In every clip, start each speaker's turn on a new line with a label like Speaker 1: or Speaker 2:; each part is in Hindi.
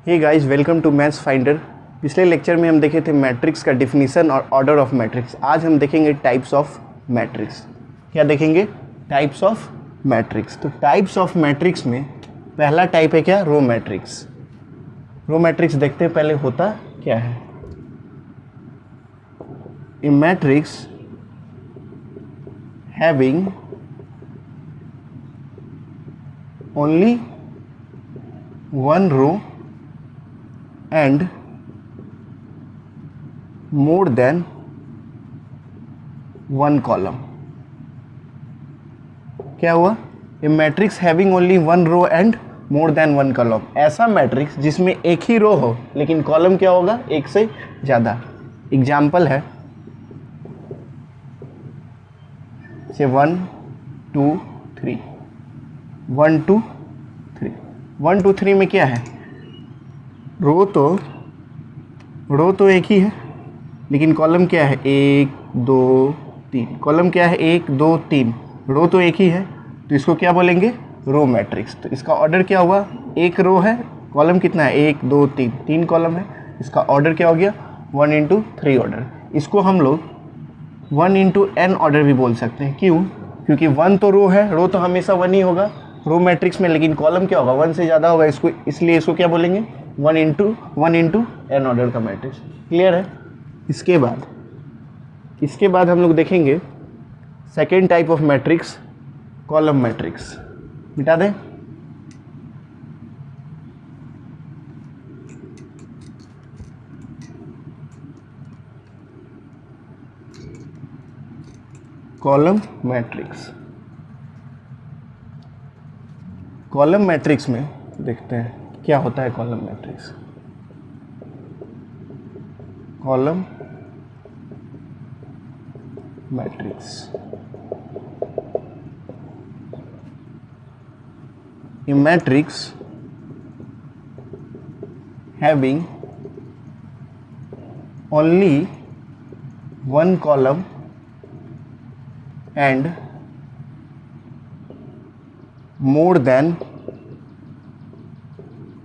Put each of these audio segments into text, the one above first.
Speaker 1: Hey guys, welcome to maths finder. पिछले लेक्चर में हम देखे थे मैट्रिक्स का डिफिनीशन और ऑर्डर ऑफ मैट्रिक्स। आज हम देखेंगे टाइप्स ऑफ मैट्रिक्स। क्या देखेंगे? Types of matrix. तो टाइप्स ऑफ मैट्रिक्स में पहला टाइप है क्या? Row matrix. रो मैट्रिक्स देखते हैं पहले होता क्या है। A matrix having only one row and more than one column। क्या हुआ? A matrix having only one row and more than one column. ऐसा मैट्रिक्स जिसमें एक ही रो हो लेकिन कॉलम क्या होगा? एक से ज़्यादा। एग्जाम्पल है से 1 2 3 1 2 3 1 2 3 में क्या है? रो तो एक ही है लेकिन कॉलम क्या है? 1 2 3। कॉलम क्या है? 1 2 3। रो तो एक ही है तो इसको क्या बोलेंगे? Row matrix. तो इसका ऑर्डर क्या हुआ? एक रो है, कॉलम कितना है? 1 2 3, 3 कॉलम है। इसका ऑर्डर क्या हो गया? 1 इंटू 3 ऑर्डर। इसको हम लोग 1 इंटू n ऑर्डर भी बोल सकते हैं। क्यों? क्योंकि 1 तो रो है, रो तो हमेशा 1 ही होगा रो मैट्रिक्स में, लेकिन कॉलम क्या होगा? 1 से ज़्यादा होगा। इसको इसलिए इसको क्या बोलेंगे? 1 इंटू n ऑर्डर का मैट्रिक्स। क्लियर है? इसके बाद हम लोग देखेंगे second type of matrix, column matrix. मिटा दें। Column matrix. कॉलम मैट्रिक्स में देखते हैं क्या होता है। Column matrix, column matrix. A matrix having only one column and more than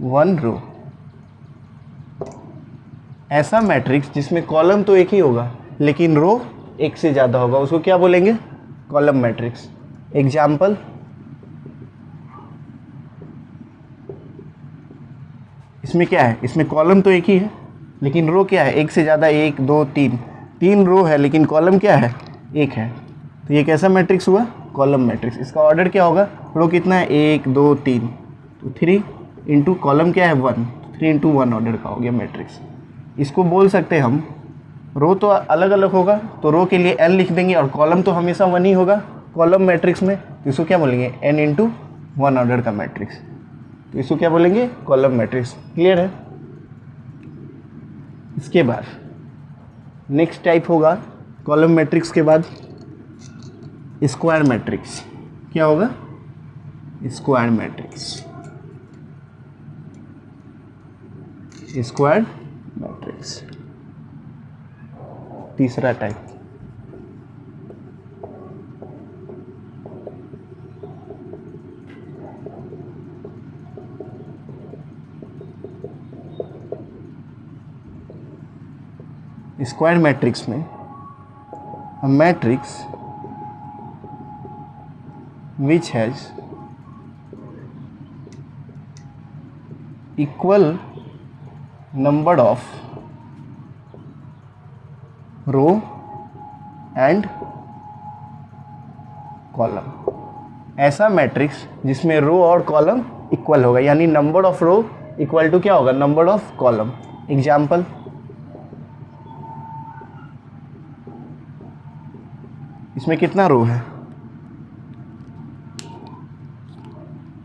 Speaker 1: one row. ऐसा मैट्रिक्स जिसमें कॉलम तो एक ही होगा लेकिन रो एक से ज़्यादा होगा, उसको क्या बोलेंगे? Column matrix. एग्जाम्पल, इसमें क्या है? इसमें कॉलम तो एक ही है लेकिन रो क्या है? एक से ज़्यादा। 1 2 3, 3 रो है लेकिन कॉलम क्या है? एक है। तो ये कैसा मैट्रिक्स हुआ? Column matrix. इसका ऑर्डर क्या होगा? रो कितना है? 1 2 3, तो 3 इंटू कॉलम क्या है? 1, 3 इंटू 1 ऑर्डर का हो गया मैट्रिक्स। इसको बोल सकते हैं हम, रो तो अलग अलग होगा तो रो के लिए n लिख देंगे और कॉलम तो हमेशा 1 ही होगा कॉलम मैट्रिक्स में, तो इसको क्या बोलेंगे? n इंटू 1 ऑर्डर का मैट्रिक्स। तो इसको क्या बोलेंगे? Column matrix. क्लियर है? इसके बाद नेक्स्ट टाइप होगा कॉलम मैट्रिक्स के बाद स्क्वायर मैट्रिक्स। क्या होगा? Square matrix. स्क्वायर मैट्रिक्स तीसरा टाइप। स्क्वायर मैट्रिक्स में a matrix which has equal number of row and column. ऐसा मैट्रिक्स जिसमें रो और कॉलम इक्वल होगा, यानी number of row equal to क्या होगा? Number of column. एग्जाम्पल, इसमें कितना रो है?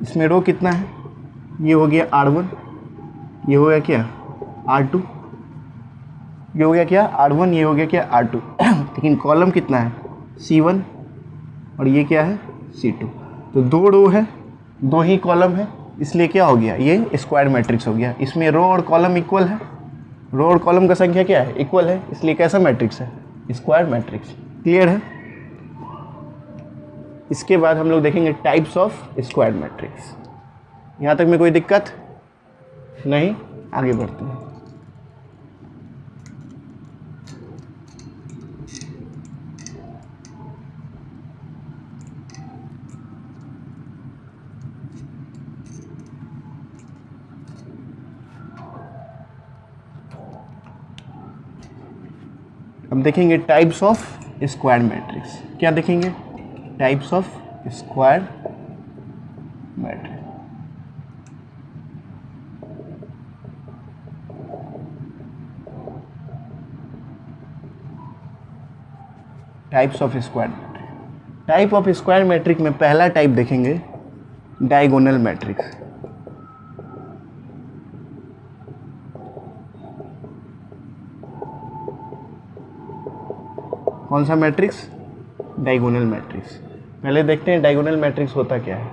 Speaker 1: इसमें रो कितना है? ये हो गया R1, ये हो गया क्या? R2, ये हो गया क्या? R1, ये हो गया क्या? R2। लेकिन कॉलम कितना है? C1 और ये क्या है? C2। तो 2 रो है, 2 ही कॉलम है, इसलिए क्या हो गया? ये स्क्वायर मैट्रिक्स हो गया। इसमें रो और कॉलम इक्वल है, रो और कॉलम का संख्या क्या है? इक्वल है, इसलिए कैसा मैट्रिक्स है? Square matrix. क्लियर है? इसके बाद हम लोग देखेंगे टाइप्स ऑफ स्क्वायर मैट्रिक्स। यहाँ तक में कोई दिक्कत नहीं? आगे बढ़ते हैं। अब देखेंगे टाइप्स ऑफ स्क्वायर मैट्रिक्स। क्या देखेंगे? Types of square matrix. Types of square matrix. Type of square matrix में पहला टाइप देखेंगे डायगोनल मैट्रिक्स। कौन सा मैट्रिक्स? Diagonal matrix. पहले देखते हैं डायगोनल मैट्रिक्स होता क्या है।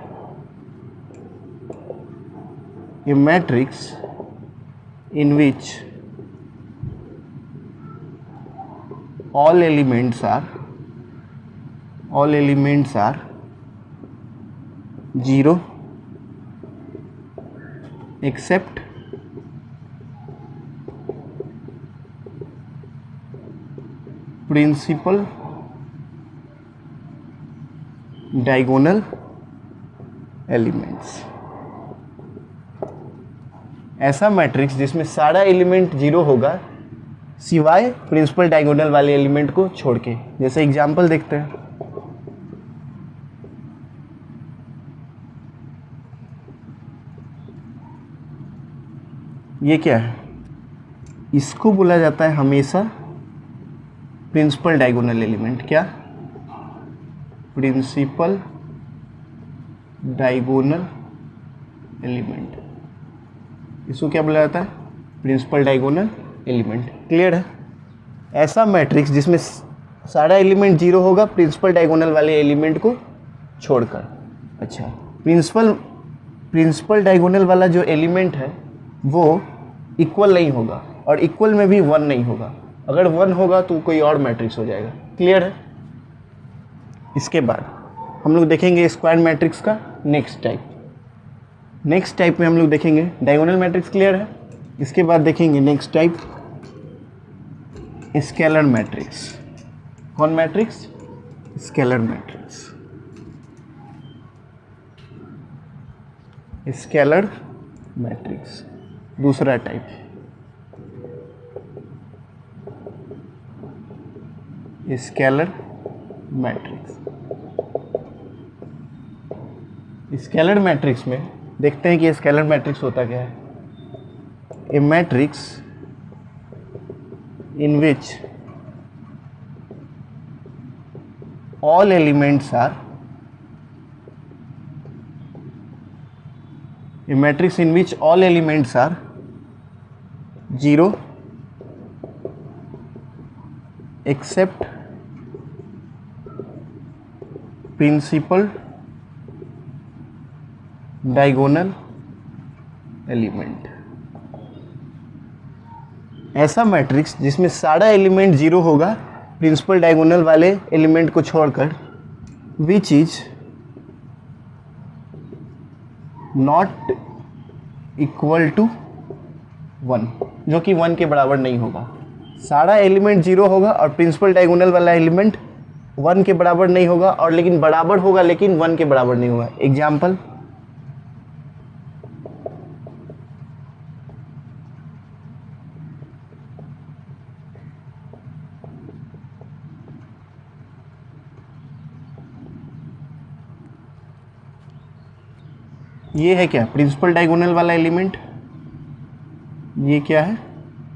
Speaker 1: ये matrix in which all elements are 0 except principal diagonal elements। ऐसा मैट्रिक्स जिसमें सारा एलिमेंट 0 होगा सिवाय प्रिंसिपल डायगोनल वाले एलिमेंट को छोड़ के। जैसे एग्जांपल देखते हैं। ये क्या है? इसको बोला जाता है हमेशा प्रिंसिपल डायगोनल एलिमेंट। क्या? Principal diagonal element. इसको क्या बोला जाता है? Principal diagonal element. क्लियर है? ऐसा मैट्रिक्स जिसमें सारा एलिमेंट 0 होगा प्रिंसिपल डायगोनल वाले एलिमेंट को छोड़कर। अच्छा, प्रिंसिपल डायगोनल वाला जो एलिमेंट है वो इक्वल नहीं होगा और इक्वल में भी 1 नहीं होगा। अगर 1 होगा तो कोई और मैट्रिक्स हो जाएगा। क्लियर है? इसके बाद हम लोग देखेंगे स्क्वायर मैट्रिक्स का नेक्स्ट टाइप। नेक्स्ट टाइप में हम लोग देखेंगे डायगोनल मैट्रिक्स। क्लियर है? इसके बाद देखेंगे नेक्स्ट टाइप स्केलर मैट्रिक्स। कौन matrix? Scalar matrix. Scalar matrix दूसरा type. Scalar matrix. Scalar matrix में देखते हैं कि स्केलर मैट्रिक्स होता क्या है। A matrix in which all elements are a matrix in which all elements are 0 except principal diagonal element। ऐसा मैट्रिक्स जिसमें सारा एलिमेंट 0 होगा प्रिंसिपल डायगोनल वाले एलिमेंट को छोड़कर, which is not equal to 1, जो कि 1 के बराबर नहीं होगा। सारा एलिमेंट 0 होगा और प्रिंसिपल डायगोनल वाला एलिमेंट 1 के बराबर नहीं होगा, और लेकिन बराबर होगा लेकिन 1 के बराबर नहीं होगा। एग्जाम्पल, ये है क्या? प्रिंसिपल डायगोनल वाला एलिमेंट। ये क्या है?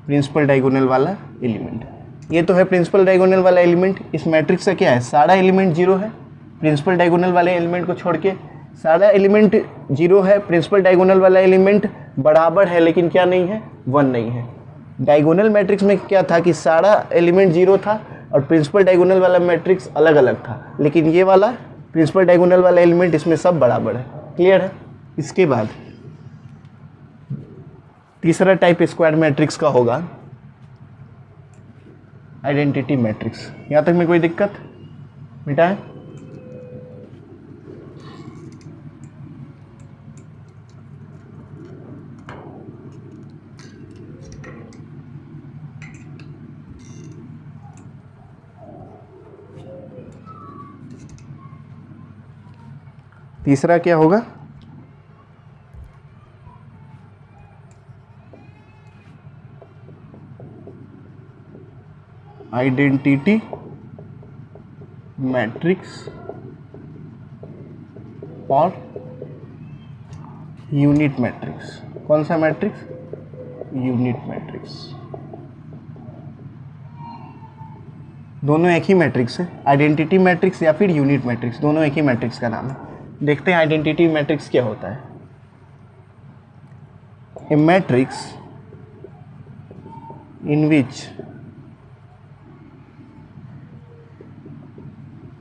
Speaker 1: प्रिंसिपल डायगोनल वाला एलिमेंट। ये तो है प्रिंसिपल डायगोनल वाला एलिमेंट। इस मैट्रिक्स का क्या है? सारा एलिमेंट 0 है प्रिंसिपल डायगोनल वाले एलिमेंट को छोड़ के। सारा एलिमेंट 0 है, प्रिंसिपल डायगोनल वाला एलिमेंट बराबर है लेकिन क्या नहीं है? 1 नहीं है। डायगोनल मैट्रिक्स में क्या था कि सारा एलिमेंट 0 था और प्रिंसिपल डायगोनल वाला मैट्रिक्स अलग अलग था, लेकिन ये वाला प्रिंसिपल डायगोनल वाला एलिमेंट इसमें सब बराबर है। क्लियर है? इसके बाद तीसरा टाइप स्क्वायर मैट्रिक्स का होगा आइडेंटिटी मैट्रिक्स। यहां तक में कोई दिक्कत बेटा है? तीसरा क्या होगा, आइडेंटिटी मैट्रिक्स और यूनिट मैट्रिक्स। कौन सा मैट्रिक्स, यूनिट मैट्रिक्स। दोनों एक ही मैट्रिक्स है, आइडेंटिटी मैट्रिक्स या फिर यूनिट मैट्रिक्स, दोनों एक ही मैट्रिक्स का नाम है। देखते हैं आइडेंटिटी मैट्रिक्स क्या होता है। A matrix in which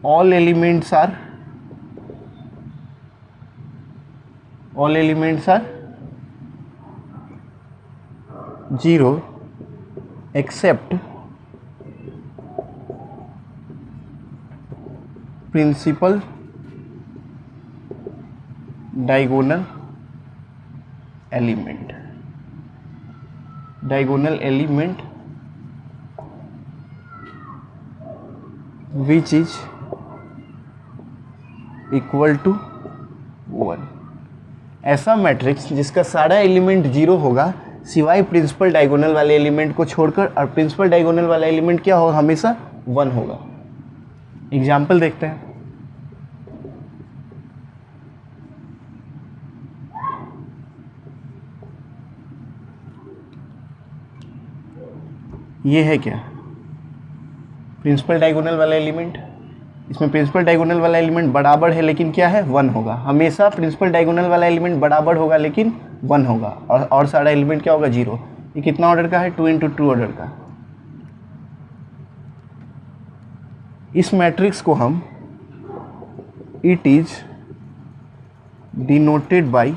Speaker 1: all elements are 0 except principal diagonal element which is equal to 1। ऐसा मैट्रिक्स जिसका सारा एलिमेंट 0 होगा सिवाय प्रिंसिपल डायगोनल वाले एलिमेंट को छोड़कर, और प्रिंसिपल डायगोनल वाला एलिमेंट क्या होगा, हमेशा 1 होगा। एग्जाम्पल देखते हैं। ये है क्या, प्रिंसिपल डायगोनल वाला एलिमेंट। इसमें प्रिंसिपल डायगोनल वाला एलिमेंट बराबर है लेकिन क्या है, 1 होगा। हमेशा प्रिंसिपल डायगोनल वाला एलिमेंट बराबर होगा लेकिन 1 होगा, और सारा एलिमेंट क्या होगा, 0। ये कितना ऑर्डर का है, 2 × 2 ऑर्डर का। इस मैट्रिक्स को हम इट इज डिनोटेड बाय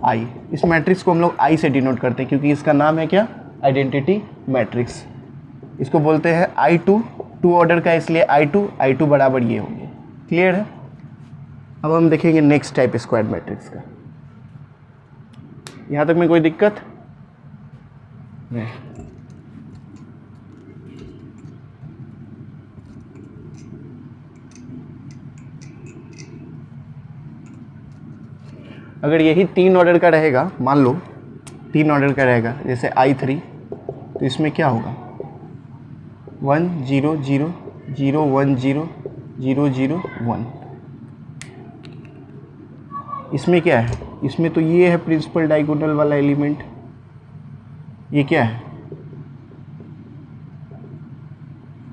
Speaker 1: आई। इस मैट्रिक्स को हम लोग आई से डिनोट करते हैं क्योंकि इसका नाम है क्या, आइडेंटिटी मैट्रिक्स। इसको बोलते हैं I2, 2 ऑर्डर का, इसलिए I2 बराबर ये होंगे। क्लियर है। अब हम देखेंगे नेक्स्ट टाइप स्क्वायर मैट्रिक्स का। यहाँ तक में कोई दिक्कत नहीं। अगर यही 3 ऑर्डर का रहेगा, मान लो 3 ऑर्डर का रहेगा, जैसे I3, तो इसमें क्या होगा, 1 0 0 0 1 0 0 0 1। इसमें क्या है, इसमें तो ये है प्रिंसिपल डायगोनल वाला एलिमेंट। ये क्या है,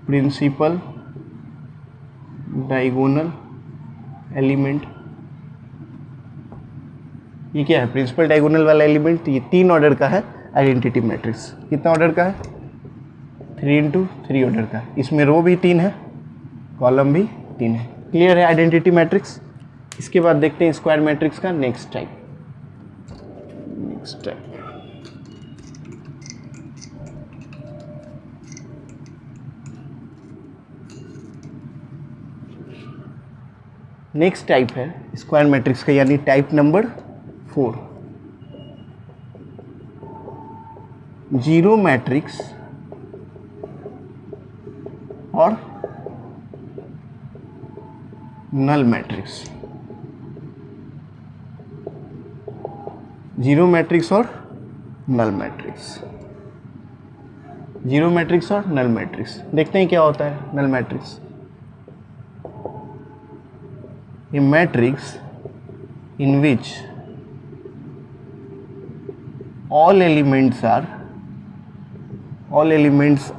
Speaker 1: प्रिंसिपल डायगोनल एलिमेंट। ये क्या है, प्रिंसिपल डायगोनल वाला एलिमेंट। ये 3 ऑर्डर का है आइडेंटिटी मैट्रिक्स। कितना ऑर्डर का है, 3 × 3 ऑर्डर का। इसमें रो भी 3 है, कॉलम भी 3 है। क्लियर है आइडेंटिटी मैट्रिक्स। इसके बाद देखते हैं स्क्वायर मैट्रिक्स का नेक्स्ट टाइप। नेक्स्ट टाइप है स्क्वायर मैट्रिक्स का, यानी टाइप नंबर 4, 0 मैट्रिक्स और नल मैट्रिक्स। 0 मैट्रिक्स और नल मैट्रिक्स। 0 मैट्रिक्स और नल मैट्रिक्स। देखते हैं क्या होता है null matrix. A matrix in which all elements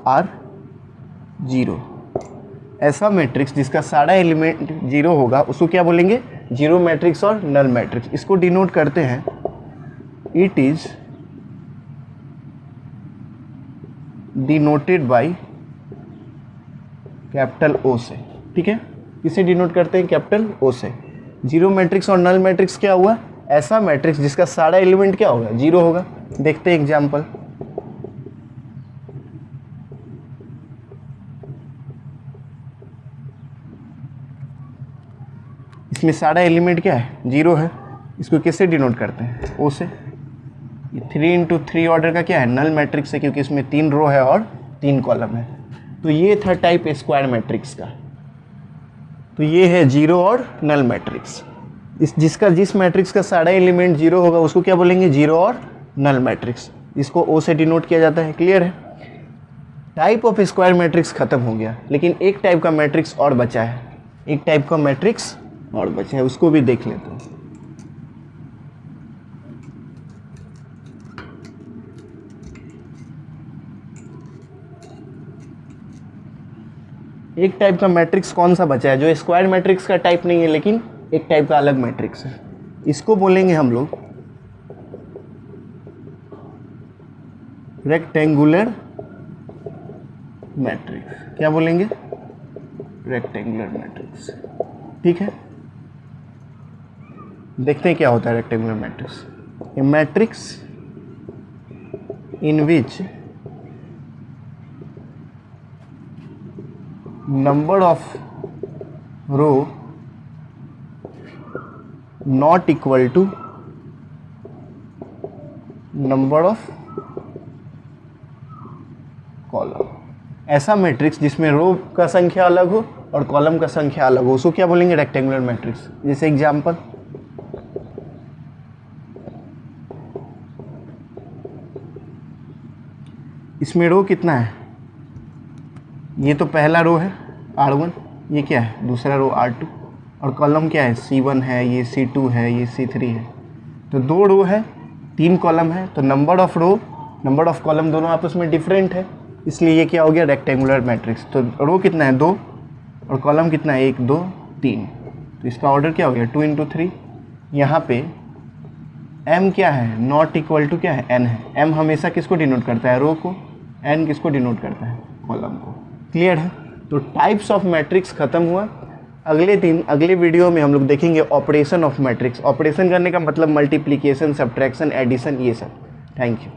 Speaker 1: are 0। ऐसा मैट्रिक्स जिसका सारा एलिमेंट 0 होगा उसको क्या बोलेंगे, 0 मैट्रिक्स और नल मैट्रिक्स। इसको डिनोट करते हैं, it is denoted by capital O से। ठीक है, इसे डिनोट करते हैं कैपिटल O से। 0 मैट्रिक्स और नल मैट्रिक्स क्या हुआ, ऐसा मैट्रिक्स जिसका सारा एलिमेंट क्या होगा, 0 होगा। देखते हैं एग्जाम्पल। इसमें सारा एलिमेंट क्या है, 0 है। इसको किससे डिनोट करते हैं, O से। ये 3 × 3 ऑर्डर का क्या है, नल मैट्रिक्स है, क्योंकि इसमें 3 रो है और 3 कॉलम है। तो ये था टाइप स्क्वायर मैट्रिक्स का। तो ये है 0 और नल मैट्रिक्स। जिस मैट्रिक्स का सारा एलिमेंट जीरो होगा उसको क्या बोलेंगे, जीरो और नल मैट्रिक्स। इसको ओ से डिनोट किया जाता है। क्लियर है। टाइप ऑफ स्क्वायर मैट्रिक्स खत्म हो गया, लेकिन एक टाइप का मैट्रिक्स और बचा है, एक टाइप का मैट्रिक्स और बचा है, उसको भी देख लेते हैं। एक टाइप का मैट्रिक्स कौन सा बचा है जो स्क्वायर मैट्रिक्स का टाइप नहीं है लेकिन एक टाइप का अलग मैट्रिक्स है? इसको बोलेंगे हम लोग रेक्टेंगुलर मैट्रिक्स। क्या बोलेंगे? Rectangular matrix. ठीक है, देखते हैं क्या होता है rectangular matrix. A matrix in which number of row not equal to number of column. ऐसा मैट्रिक्स जिसमें रो का संख्या अलग हो और कॉलम का संख्या अलग हो, उसको क्या बोलेंगे? Rectangular matrix. जैसे एग्जांपल, इसमें रो कितना है? ये तो पहला रो है R1, ये क्या है? दूसरा रो R2, और कॉलम क्या है? C1 है, ये C2 है, ये C3 है। तो दो रो है, तीन कॉलम है, तो number of row, number of column दोनों आपस में डिफरेंट है, इसलिए ये क्या हो गया? Rectangular matrix. तो रो कितना है? 2, और कॉलम कितना है? 1 2 3। तो इसका ऑर्डर क्या हो गया? 2 × 3। यहाँ पे m क्या है? नॉट इक्वल टू क्या है? n है। m हमेशा किसको डिनोट करता है? रो को। n किसको डिनोट करता है? कॉलम को। क्लियर है? तो टाइप्स ऑफ मैट्रिक्स खत्म हुआ। अगले वीडियो में हम लोग देखेंगे ऑपरेशन ऑफ मैट्रिक्स। ऑपरेशन करने का मतलब मल्टीप्लिकेशन, सब्ट्रैक्शन, एडिशन, ये सब। Thank you.